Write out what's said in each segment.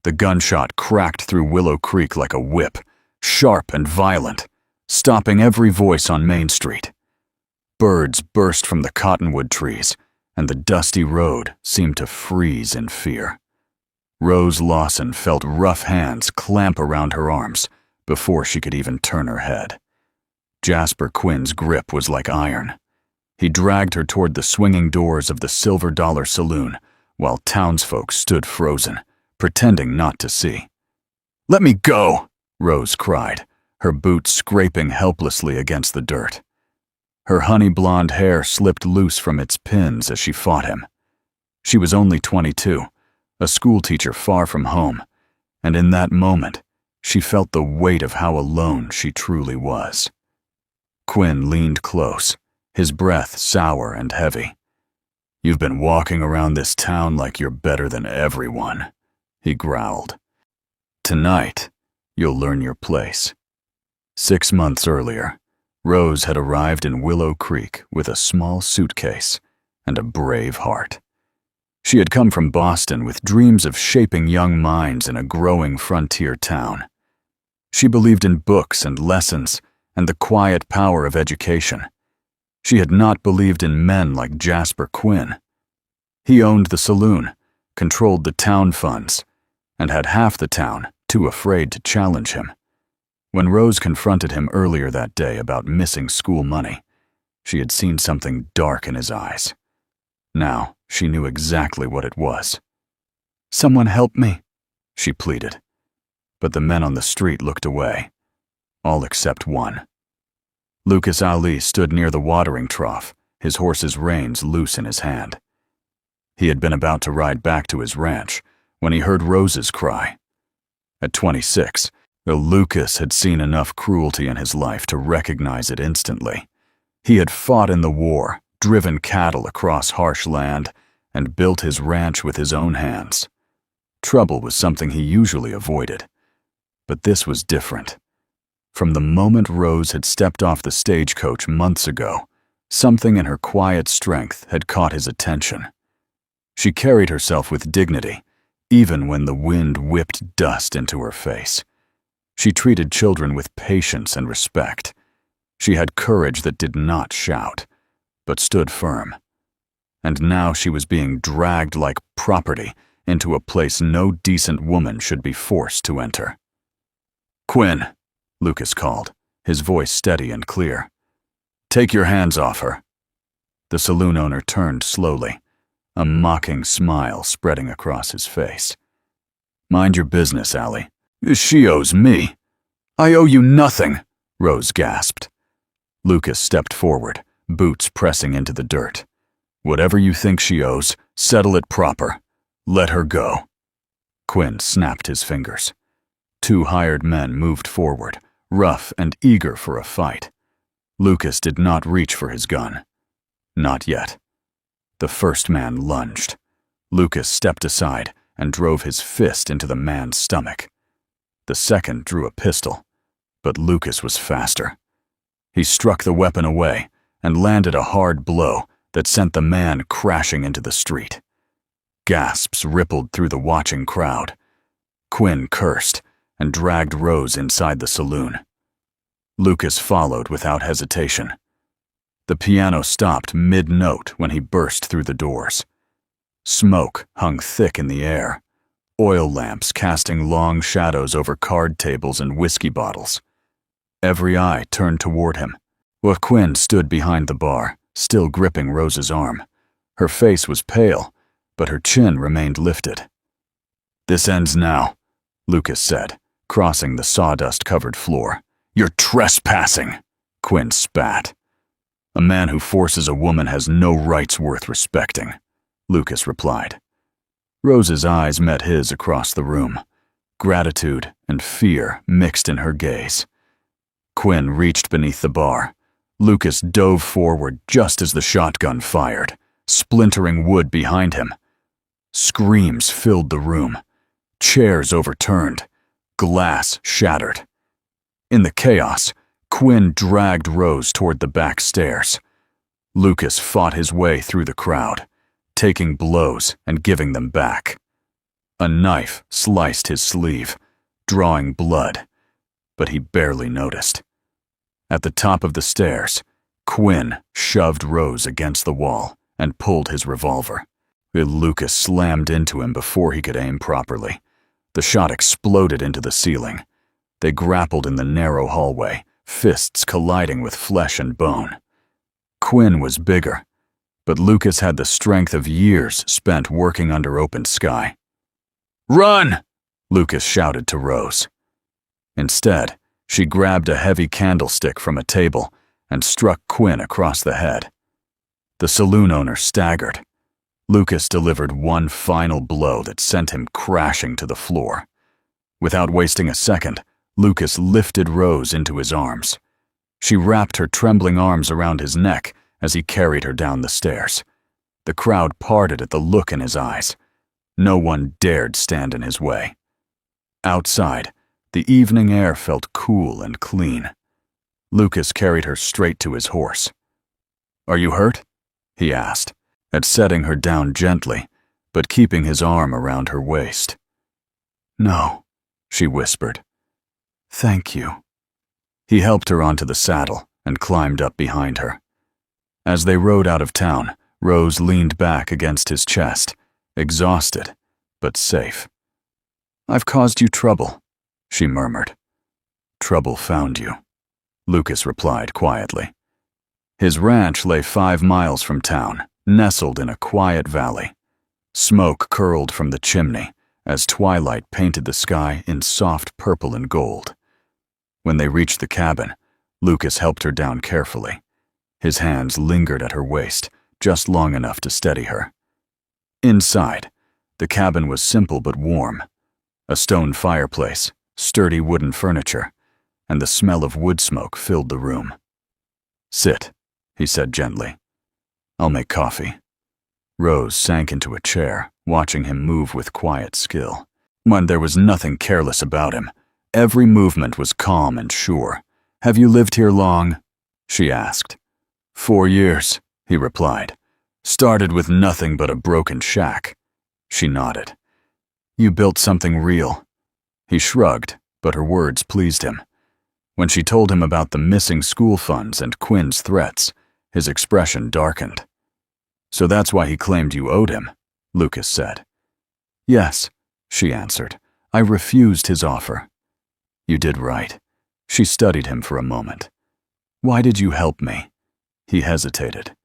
The gunshot cracked through Willow Creek like a whip, sharp and violent, stopping every voice on Main Street. Birds burst from the cottonwood trees, and the dusty road seemed to freeze in fear. Rose Lawson felt rough hands clamp around her arms before she could even turn her head. Jasper Quinn's grip was like iron. He dragged her toward the swinging doors of the Silver Dollar Saloon, while townsfolk stood frozen, pretending not to see. "Let me go!" Rose cried, her boots scraping helplessly against the dirt. Her honey-blonde hair slipped loose from its pins as she fought him. She was only 22, a schoolteacher far from home, and in that moment, she felt the weight of how alone she truly was. Quinn leaned close, his breath sour and heavy. "You've been walking around this town like you're better than everyone," he growled. "Tonight, you'll learn your place." 6 months earlier, Rose had arrived in Willow Creek with a small suitcase and a brave heart. She had come from Boston with dreams of shaping young minds in a growing frontier town. She believed in books and lessons and the quiet power of education. She had not believed in men like Jasper Quinn. He owned the saloon, controlled the town funds, and had half the town too afraid to challenge him. When Rose confronted him earlier that day about missing school money, she had seen something dark in his eyes. Now she knew exactly what it was. "Someone help me," she pleaded. But the men on the street looked away, all except one. Lucas Ali stood near the watering trough, his horse's reins loose in his hand. He had been about to ride back to his ranch when he heard Rose's cry. At 26, Lucas had seen enough cruelty in his life to recognize it instantly. He had fought in the war, driven cattle across harsh land, and built his ranch with his own hands. Trouble was something he usually avoided, but this was different. From the moment Rose had stepped off the stagecoach months ago, something in her quiet strength had caught his attention. She carried herself with dignity, even when the wind whipped dust into her face. She treated children with patience and respect. She had courage that did not shout, but stood firm. And now she was being dragged like property into a place no decent woman should be forced to enter. "Quinn," Lucas called, his voice steady and clear. "Take your hands off her." The saloon owner turned slowly, a mocking smile spreading across his face. "Mind your business, Allie. She owes me." "I owe you nothing," Rose gasped. Lucas stepped forward, boots pressing into the dirt. "Whatever you think she owes, settle it proper. Let her go." Quinn snapped his fingers. 2 hired men moved forward, rough and eager for a fight. Lucas did not reach for his gun. Not yet. The first man lunged. Lucas stepped aside and drove his fist into the man's stomach. The second drew a pistol, but Lucas was faster. He struck the weapon away and landed a hard blow that sent the man crashing into the street. Gasps rippled through the watching crowd. Quinn cursed and dragged Rose inside the saloon. Lucas followed without hesitation. The piano stopped mid-note when he burst through the doors. Smoke hung thick in the air, oil lamps casting long shadows over card tables and whiskey bottles. Every eye turned toward him. Quinn stood behind the bar, still gripping Rose's arm. Her face was pale, but her chin remained lifted. "This ends now," Lucas said, crossing the sawdust-covered floor. "You're trespassing," Quinn spat. "A man who forces a woman has no rights worth respecting," Lucas replied. Rose's eyes met his across the room. Gratitude and fear mixed in her gaze. Quinn reached beneath the bar. Lucas dove forward just as the shotgun fired, splintering wood behind him. Screams filled the room. Chairs overturned. Glass shattered. In the chaos, Quinn dragged Rose toward the back stairs. Lucas fought his way through the crowd, taking blows and giving them back. A knife sliced his sleeve, drawing blood, but he barely noticed. At the top of the stairs, Quinn shoved Rose against the wall and pulled his revolver. Lucas slammed into him before he could aim properly. The shot exploded into the ceiling. They grappled in the narrow hallway, fists colliding with flesh and bone. Quinn was bigger, but Lucas had the strength of years spent working under open sky. "Run!" Lucas shouted to Rose. Instead, she grabbed a heavy candlestick from a table and struck Quinn across the head. The saloon owner staggered. Lucas delivered one final blow that sent him crashing to the floor. Without wasting a second, Lucas lifted Rose into his arms. She wrapped her trembling arms around his neck as he carried her down the stairs. The crowd parted at the look in his eyes. No one dared stand in his way. Outside, the evening air felt cool and clean. Lucas carried her straight to his horse. "Are you hurt?" he asked, at setting her down gently, but keeping his arm around her waist. "No," she whispered. "Thank you." He helped her onto the saddle and climbed up behind her. As they rode out of town, Rose leaned back against his chest, exhausted, but safe. "I've caused you trouble," she murmured. "Trouble found you," Lucas replied quietly. His ranch lay 5 miles from town, nestled in a quiet valley. Smoke curled from the chimney as twilight painted the sky in soft purple and gold. When they reached the cabin, Lucas helped her down carefully. His hands lingered at her waist, just long enough to steady her. Inside, the cabin was simple but warm. A stone fireplace, sturdy wooden furniture, and the smell of wood smoke filled the room. "Sit," he said gently. "I'll make coffee." Rose sank into a chair, watching him move with quiet skill. When there was nothing careless about him, every movement was calm and sure. "Have you lived here long?" she asked. 4 years, he replied. "Started with nothing but a broken shack." She nodded. "You built something real." He shrugged, but her words pleased him. When she told him about the missing school funds and Quinn's threats, his expression darkened. "So that's why he claimed you owed him," Lucas said. "Yes," she answered. "I refused his offer." "You did right." She studied him for a moment. "Why did you help me?" He hesitated.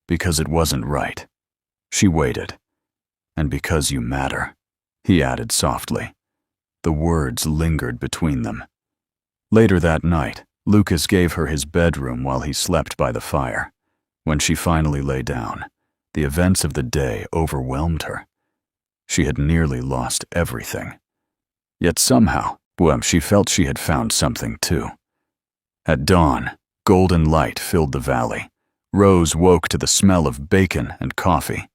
"Because it wasn't right." She waited. "And because you matter," he added softly. The words lingered between them. Later that night, Lucas gave her his bedroom while he slept by the fire. When she finally lay down, the events of the day overwhelmed her. She had nearly lost everything. Yet somehow, she felt she had found something too. At dawn, golden light filled the valley. Rose woke to the smell of bacon and coffee.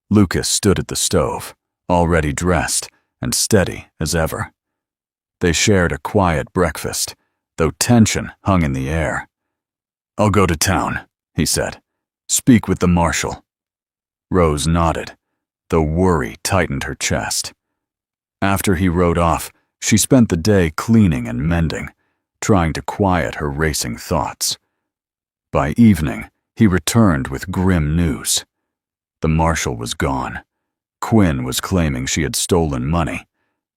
Lucas stood at the stove, already dressed and steady as ever. They shared a quiet breakfast, though tension hung in the air. "I'll go to town," he said. "Speak with the marshal." Rose nodded, though worry tightened her chest. After he rode off, she spent the day cleaning and mending, trying to quiet her racing thoughts. By evening, he returned with grim news. The marshal was gone. Quinn was claiming she had stolen money.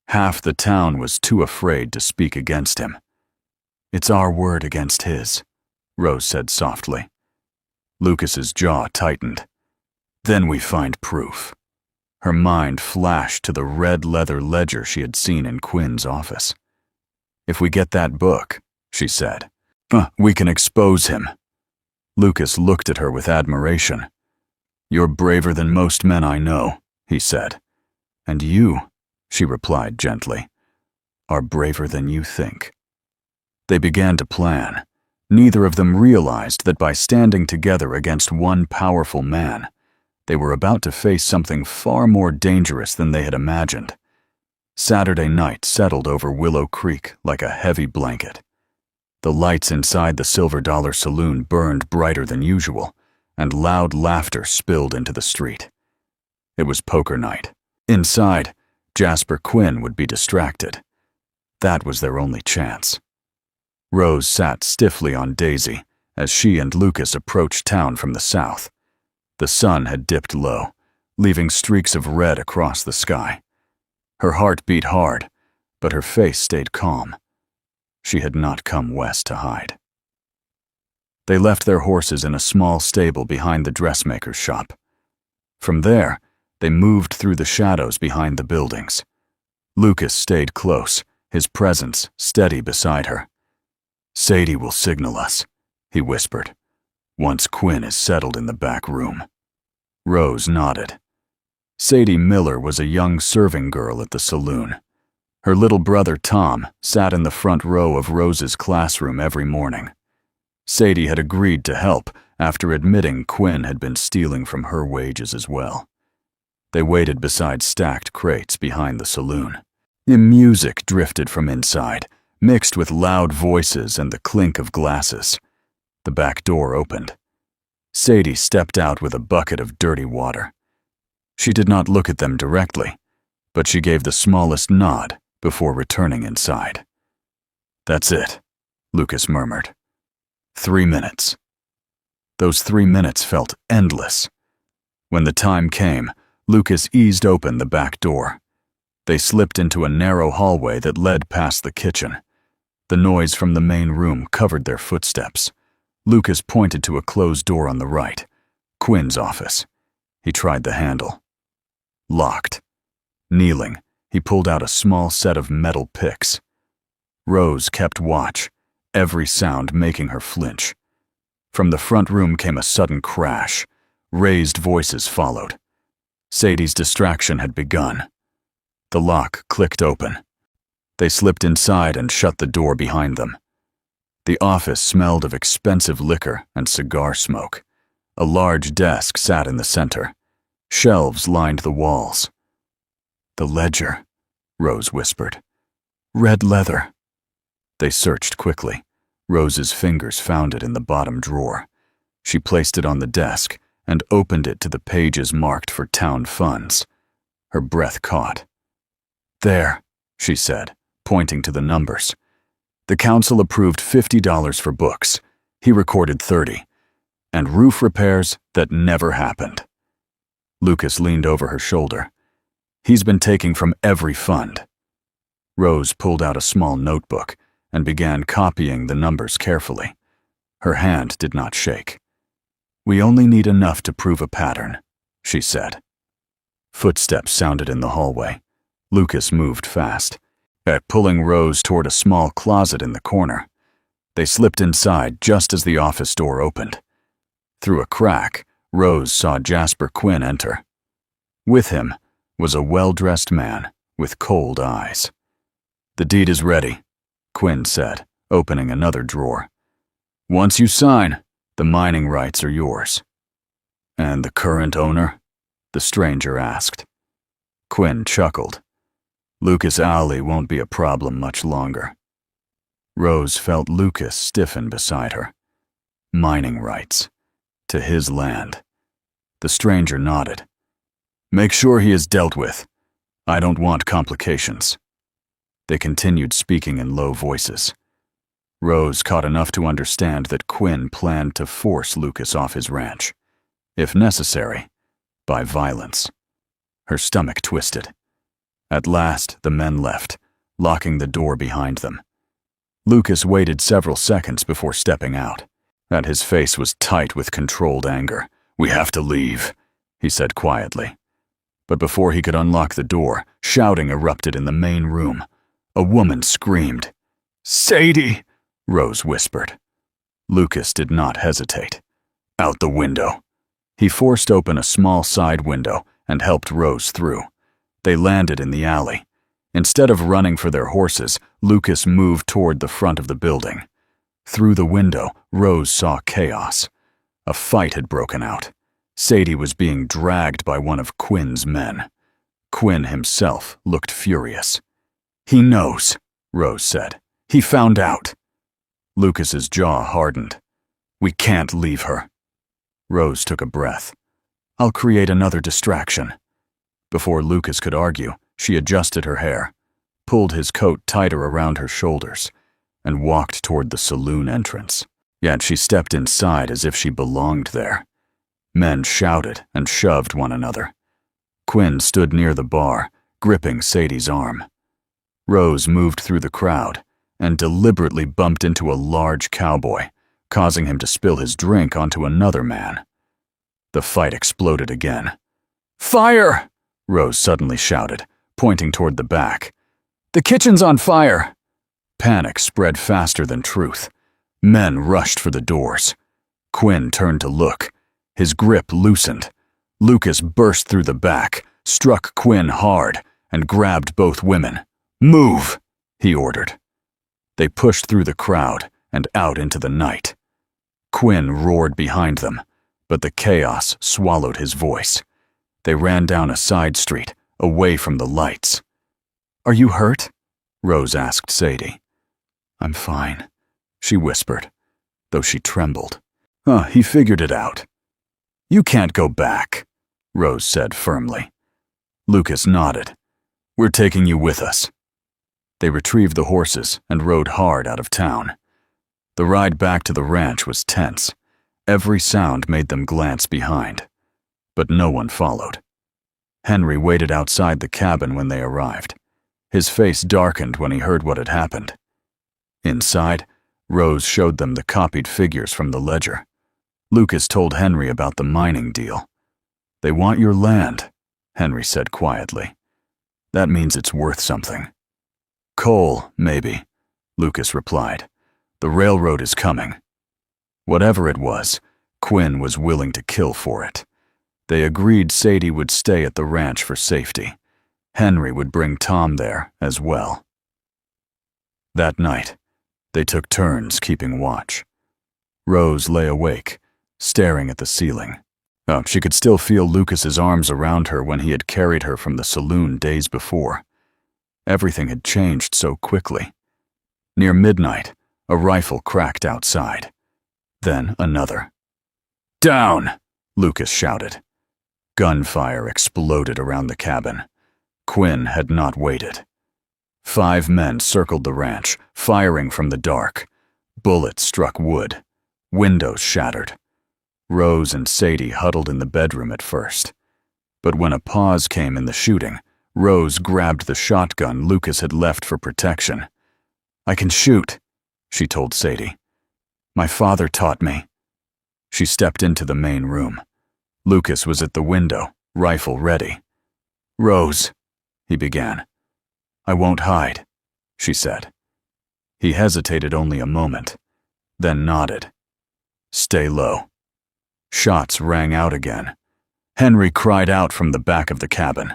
Half the town was too afraid to speak against him. "It's our word against his," Rose said softly. Lucas's jaw tightened. "Then we find proof." Her mind flashed to the red leather ledger she had seen in Quinn's office. "If we get that book," she said, "we can expose him." Lucas looked at her with admiration. "You're braver than most men I know," he said. "And you," she replied gently, "are braver than you think." They began to plan. Neither of them realized that by standing together against one powerful man, they were about to face something far more dangerous than they had imagined. Saturday night settled over Willow Creek like a heavy blanket. The lights inside the Silver Dollar Saloon burned brighter than usual, and loud laughter spilled into the street. It was poker night. Inside, Jasper Quinn would be distracted. That was their only chance. Rose sat stiffly on Daisy as she and Lucas approached town from the south. The sun had dipped low, leaving streaks of red across the sky. Her heart beat hard, but her face stayed calm. She had not come west to hide. They left their horses in a small stable behind the dressmaker's shop. From there, they moved through the shadows behind the buildings. Lucas stayed close, his presence steady beside her. "Sadie will signal us," he whispered, "once Quinn is settled in the back room." Rose nodded. Sadie Miller was a young serving girl at the saloon. Her little brother Tom sat in the front row of Rose's classroom every morning. Sadie had agreed to help after admitting Quinn had been stealing from her wages as well. They waited beside stacked crates behind the saloon. Music drifted from inside, mixed with loud voices and the clink of glasses. The back door opened. Sadie stepped out with a bucket of dirty water. She did not look at them directly, but she gave the smallest nod before returning inside. "That's it," Lucas murmured. 3 minutes. Those 3 minutes felt endless. When the time came, Lucas eased open the back door. They slipped into a narrow hallway that led past the kitchen. The noise from the main room covered their footsteps. Lucas pointed to a closed door on the right, Quinn's office. He tried the handle. Locked. Kneeling, he pulled out a small set of metal picks. Rose kept watch, every sound making her flinch. From the front room came a sudden crash. Raised voices followed. Sadie's distraction had begun. The lock clicked open. They slipped inside and shut the door behind them. The office smelled of expensive liquor and cigar smoke. A large desk sat in the center. Shelves lined the walls. "The ledger," Rose whispered. "Red leather." They searched quickly. Rose's fingers found it in the bottom drawer. She placed it on the desk and opened it to the pages marked for town funds. Her breath caught. "There," she said, pointing to the numbers. The council approved $50 for books. He recorded 30. And roof repairs that never happened. Lucas leaned over her shoulder. "He's been taking from every fund." Rose pulled out a small notebook and began copying the numbers carefully. Her hand did not shake. "We only need enough to prove a pattern," she said. Footsteps sounded in the hallway. Lucas moved fast, pulling Rose toward a small closet in the corner. They slipped inside just as the office door opened. Through a crack, Rose saw Jasper Quinn enter. With him was a well-dressed man with cold eyes. "The deed is ready," Quinn said, opening another drawer. "Once you sign, the mining rights are yours." "And the current owner?" the stranger asked. Quinn chuckled. "Lucas Alley won't be a problem much longer." Rose felt Lucas stiffen beside her. Mining rights. To his land. The stranger nodded. "Make sure he is dealt with. I don't want complications." They continued speaking in low voices. Rose caught enough to understand that Quinn planned to force Lucas off his ranch. If necessary, by violence. Her stomach twisted. At last, the men left, locking the door behind them. Lucas waited several seconds before stepping out, and his face was tight with controlled anger. "We have to leave," he said quietly. But before he could unlock the door, shouting erupted in the main room. A woman screamed. "Sadie!" Rose whispered. Lucas did not hesitate. "Out the window." He forced open a small side window and helped Rose through. They landed in the alley. Instead of running for their horses, Lucas moved toward the front of the building. Through the window, Rose saw chaos. A fight had broken out. Sadie was being dragged by one of Quinn's men. Quinn himself looked furious. "He knows," Rose said. "He found out." Lucas's jaw hardened. "We can't leave her." Rose took a breath. "I'll create another distraction." Before Lucas could argue, She adjusted her hair, pulled his coat tighter around her shoulders, and walked toward the saloon entrance. Yet she stepped inside as if she belonged there. Men shouted and shoved one another. Quinn stood near the bar, gripping Sadie's arm. Rose moved through the crowd and deliberately bumped into a large cowboy, causing him to spill his drink onto another man. The fight exploded again. "Fire!" Rose suddenly shouted, pointing toward the back. "The kitchen's on fire!" Panic spread faster than truth. Men rushed for the doors. Quinn turned to look. His grip loosened. Lucas burst through the back, struck Quinn hard, and grabbed both women. "Move!" he ordered. They pushed through the crowd and out into the night. Quinn roared behind them, but the chaos swallowed his voice. They ran down a side street, away from the lights. "Are you hurt?" Rose asked Sadie. "I'm fine," she whispered, though she trembled. He figured it out." "You can't go back," Rose said firmly. Lucas nodded. "We're taking you with us." They retrieved the horses and rode hard out of town. The ride back to the ranch was tense. Every sound made them glance behind, but no one followed. Henry waited outside the cabin when they arrived. His face darkened when he heard what had happened. Inside, Rose showed them the copied figures from the ledger. Lucas told Henry about the mining deal. "They want your land," Henry said quietly. "That means it's worth something." "Coal, maybe," Lucas replied. "The railroad is coming." Whatever it was, Quinn was willing to kill for it. They agreed Sadie would stay at the ranch for safety. Henry would bring Tom there as well. That night, they took turns keeping watch. Rose lay awake, staring at the ceiling. She could still feel Lucas's arms around her when he had carried her from the saloon days before. Everything had changed so quickly. Near midnight, a rifle cracked outside. Then another. "Down!" Lucas shouted. Gunfire exploded around the cabin. Quinn had not waited. 5 men circled the ranch, firing from the dark. Bullets struck wood. Windows shattered. Rose and Sadie huddled in the bedroom at first. But when a pause came in the shooting, Rose grabbed the shotgun Lucas had left for protection. "I can shoot," she told Sadie. "My father taught me." She stepped into the main room. Lucas was at the window, rifle ready. "Rose," he began. "I won't hide," she said. He hesitated only a moment, then nodded. "Stay low." Shots rang out again. Henry cried out from the back of the cabin.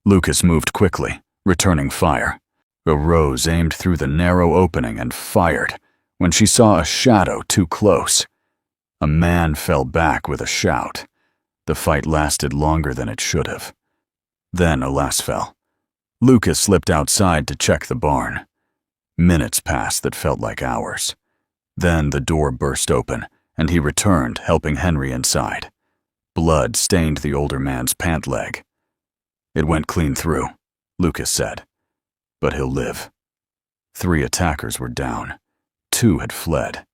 Lucas moved quickly, returning fire. Rose aimed through the narrow opening and fired when she saw a shadow too close. A man fell back with a shout. The fight lasted longer than it should have. Then a last fell. Lucas slipped outside to check the barn. Minutes passed that felt like hours. Then the door burst open, and he returned, helping Henry inside. Blood stained the older man's pant leg. "It went clean through," Lucas said. "But he'll live." 3 attackers were down. 2 had fled.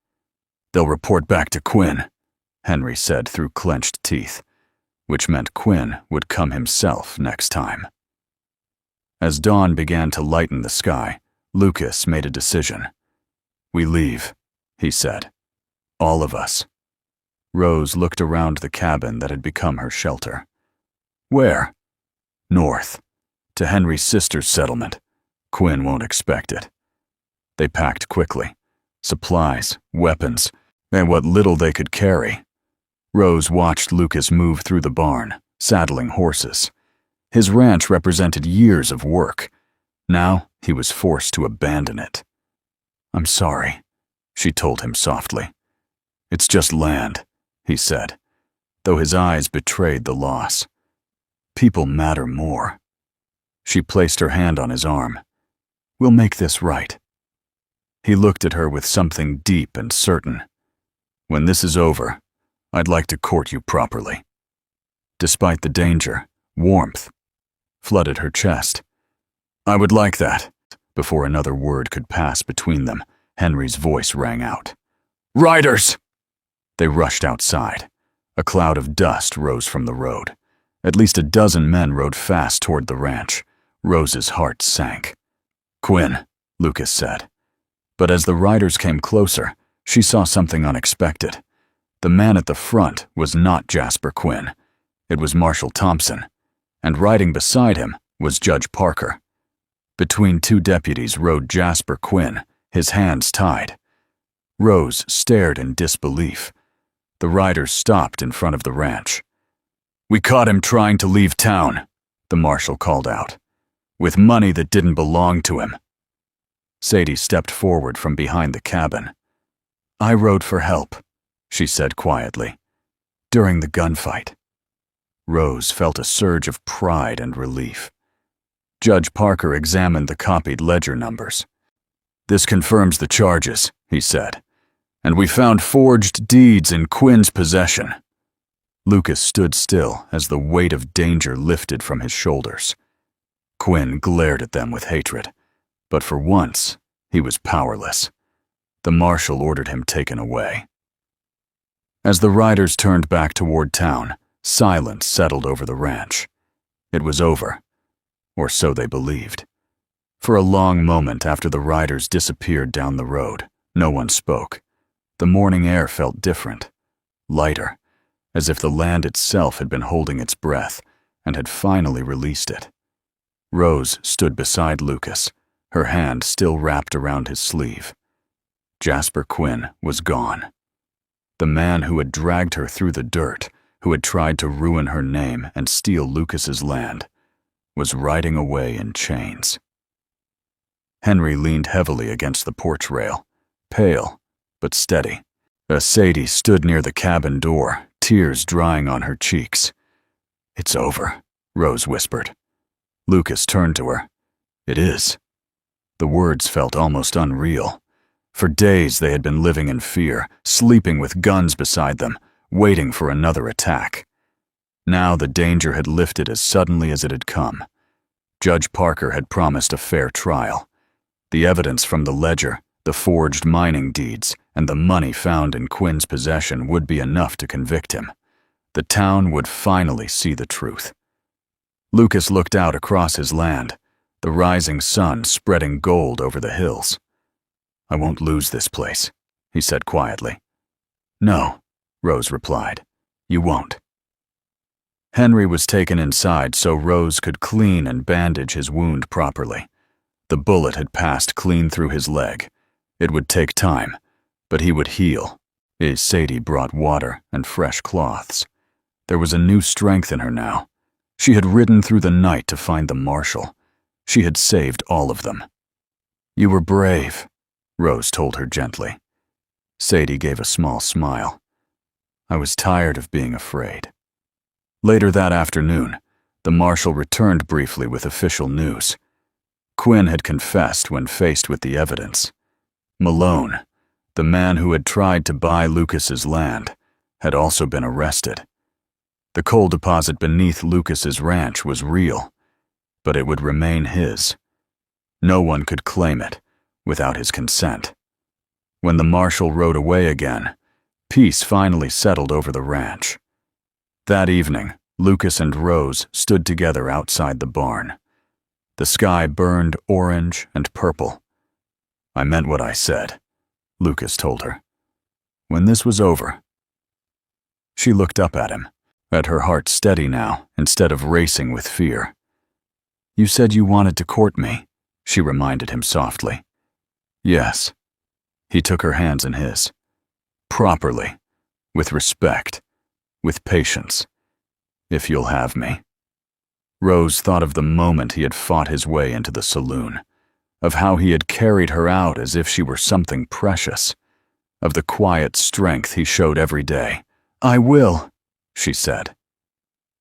"They'll report back to Quinn," Henry said through clenched teeth, which meant Quinn would come himself next time. As dawn began to lighten the sky, Lucas made a decision. "We leave," he said. "All of us." Rose looked around the cabin that had become her shelter. "Where?" "North, to Henry's sister's settlement. Quinn won't expect it." They packed quickly. Supplies, weapons, and what little they could carry. Rose watched Lucas move through the barn, saddling horses. His ranch represented years of work. Now he was forced to abandon it. "I'm sorry," she told him softly. "It's just land," he said, though his eyes betrayed the loss. "People matter more." She placed her hand on his arm. "We'll make this right." He looked at her with something deep and certain. "When this is over, I'd like to court you properly." Despite the danger, warmth flooded her chest. "I would like that." Before another word could pass between them, Henry's voice rang out. "Riders!" They rushed outside. A cloud of dust rose from the road. At least a dozen men rode fast toward the ranch. Rose's heart sank. "Quinn," Lucas said. But as the riders came closer, she saw something unexpected. The man at the front was not Jasper Quinn. It was Marshal Thompson, and riding beside him was Judge Parker. Between two deputies rode Jasper Quinn, his hands tied. Rose stared in disbelief. The riders stopped in front of the ranch. "We caught him trying to leave town," the marshal called out, "with money that didn't belong to him." Sadie stepped forward from behind the cabin. "I rode for help," she said quietly, "during the gunfight." Rose felt a surge of pride and relief. Judge Parker examined the copied ledger numbers. "This confirms the charges," he said, "and we found forged deeds in Quinn's possession." Lucas stood still as the weight of danger lifted from his shoulders. Quinn glared at them with hatred, but for once, he was powerless. The marshal ordered him taken away. As the riders turned back toward town, silence settled over the ranch. It was over, or so they believed. For a long moment after the riders disappeared down the road, no one spoke. The morning air felt different, lighter, as if the land itself had been holding its breath and had finally released it. Rose stood beside Lucas, her hand still wrapped around his sleeve. Jasper Quinn was gone. The man who had dragged her through the dirt, who had tried to ruin her name and steal Lucas's land, was riding away in chains. Henry leaned heavily against the porch rail, pale but steady. Sadie stood near the cabin door, tears drying on her cheeks. "It's over," Rose whispered. Lucas turned to her. "It is." The words felt almost unreal. For days they had been living in fear, sleeping with guns beside them, waiting for another attack. Now the danger had lifted as suddenly as it had come. Judge Parker had promised a fair trial. The evidence from the ledger, the forged mining deeds, and the money found in Quinn's possession would be enough to convict him. The town would finally see the truth. Lucas looked out across his land, the rising sun spreading gold over the hills. "I won't lose this place," he said quietly. "No," Rose replied, "you won't." Henry was taken inside so Rose could clean and bandage his wound properly. The bullet had passed clean through his leg. It would take time, but he would heal. Sadie brought water and fresh cloths. There was a new strength in her now. She had ridden through the night to find the marshal. She had saved all of them. "You were brave," Rose told her gently. Sadie gave a small smile. "I was tired of being afraid." Later that afternoon, the marshal returned briefly with official news. Quinn had confessed when faced with the evidence. Malone, the man who had tried to buy Lucas's land, had also been arrested. The coal deposit beneath Lucas's ranch was real, but it would remain his. No one could claim it without his consent. When the marshal rode away again, peace finally settled over the ranch. That evening, Lucas and Rose stood together outside the barn. The sky burned orange and purple. "I meant what I said," Lucas told her. "When this was over." She looked up at him, at her heart steady now instead of racing with fear. "You said you wanted to court me," she reminded him softly. "Yes." He took her hands in his. "Properly, with respect, with patience, if you'll have me." Rose thought of the moment he had fought his way into the saloon, of how he had carried her out as if she were something precious, of the quiet strength he showed every day. "I will," she said.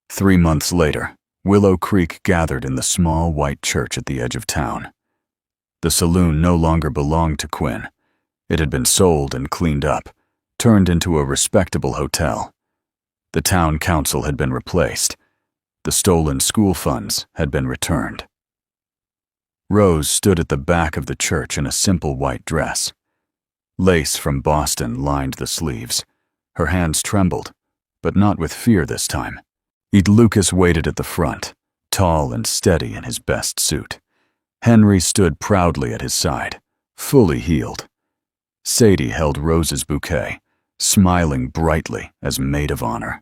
3 months later, Willow Creek gathered in the small white church at the edge of town. The saloon no longer belonged to Quinn. It had been sold and cleaned up, turned into a respectable hotel. The town council had been replaced. The stolen school funds had been returned. Rose stood at the back of the church in a simple white dress. Lace from Boston lined the sleeves. Her hands trembled, but not with fear this time. Lucas waited at the front, tall and steady in his best suit. Henry stood proudly at his side, fully healed. Sadie held Rose's bouquet, smiling brightly as maid of honor.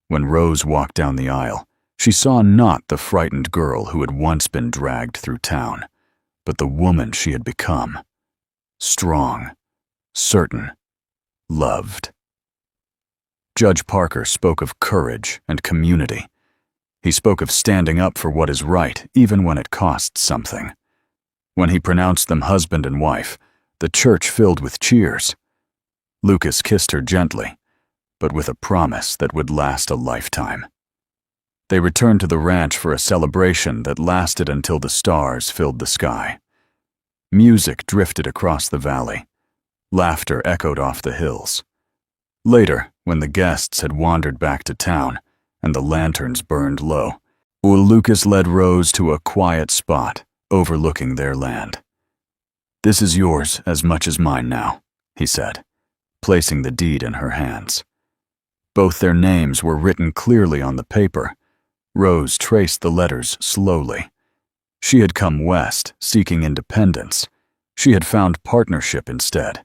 When Rose walked down the aisle, she saw not the frightened girl who had once been dragged through town, but the woman she had become. Strong, certain, loved. Judge Parker spoke of courage and community. He spoke of standing up for what is right, even when it costs something. When he pronounced them husband and wife, the church filled with cheers. Lucas kissed her gently, but with a promise that would last a lifetime. They returned to the ranch for a celebration that lasted until the stars filled the sky. Music drifted across the valley. Laughter echoed off the hills. Later, when the guests had wandered back to town and the lanterns burned low, Lucas led Rose to a quiet spot overlooking their land. "This is yours as much as mine now," he said, placing the deed in her hands. Both their names were written clearly on the paper. Rose traced the letters slowly. She had come west, seeking independence. She had found partnership instead.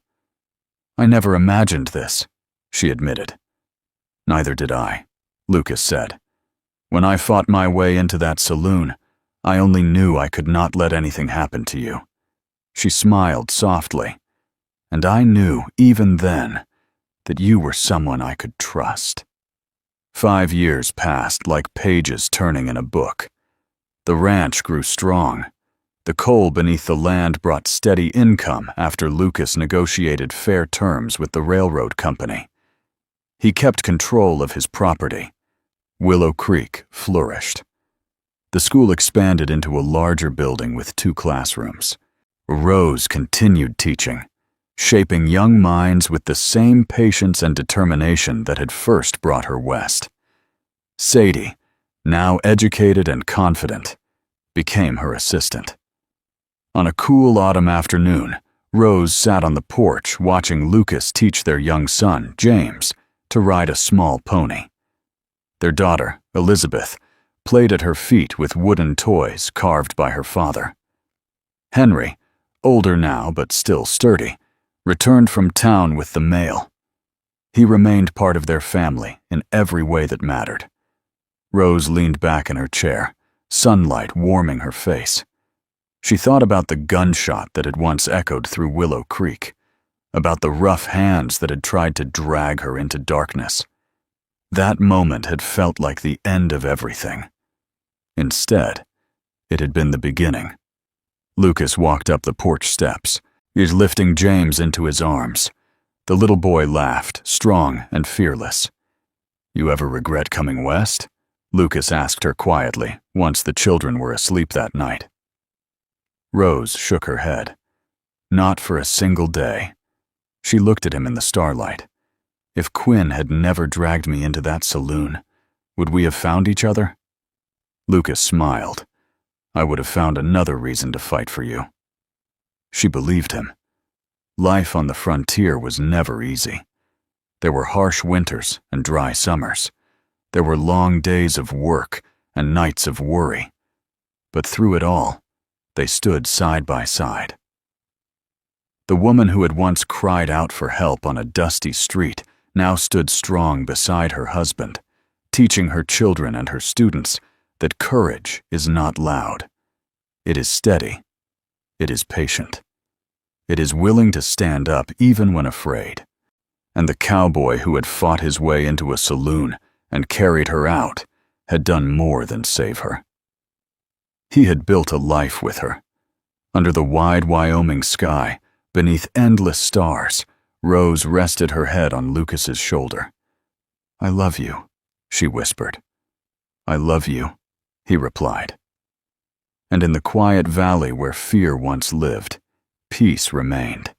"I never imagined this," she admitted. "Neither did I," Lucas said. "When I fought my way into that saloon, I only knew I could not let anything happen to you." She smiled softly. "And I knew, even then, that you were someone I could trust." 5 years passed like pages turning in a book. The ranch grew strong. The coal beneath the land brought steady income after Lucas negotiated fair terms with the railroad company. He kept control of his property. Willow Creek flourished. The school expanded into a larger building with 2 classrooms. Rose continued teaching, shaping young minds with the same patience and determination that had first brought her west. Sadie, now educated and confident, became her assistant. On a cool autumn afternoon, Rose sat on the porch watching Lucas teach their young son, James, to ride a small pony. Their daughter, Elizabeth, played at her feet with wooden toys carved by her father. Henry, older now but still sturdy, returned from town with the mail. He remained part of their family in every way that mattered. Rose leaned back in her chair, sunlight warming her face. She thought about the gunshot that had once echoed through Willow Creek, about the rough hands that had tried to drag her into darkness. That moment had felt like the end of everything. Instead, it had been the beginning. Lucas walked up the porch steps. He was lifting James into his arms. The little boy laughed, strong and fearless. "You ever regret coming west?" Lucas asked her quietly, once the children were asleep that night. Rose shook her head. Not for a single day. She looked at him in the starlight. If Quinn had never dragged me into that saloon, would we have found each other? Lucas smiled. "I would have found another reason to fight for you." She believed him. Life on the frontier was never easy. There were harsh winters and dry summers. There were long days of work and nights of worry. But through it all, they stood side by side. The woman who had once cried out for help on a dusty street now stood strong beside her husband, teaching her children and her students that courage is not loud. It is steady. It is patient. It is willing to stand up even when afraid. And the cowboy who had fought his way into a saloon and carried her out had done more than save her. He had built a life with her. Under the wide Wyoming sky, beneath endless stars, Rose rested her head on Lucas's shoulder. "I love you," she whispered. "I love you," he replied. And in the quiet valley where fear once lived, peace remained.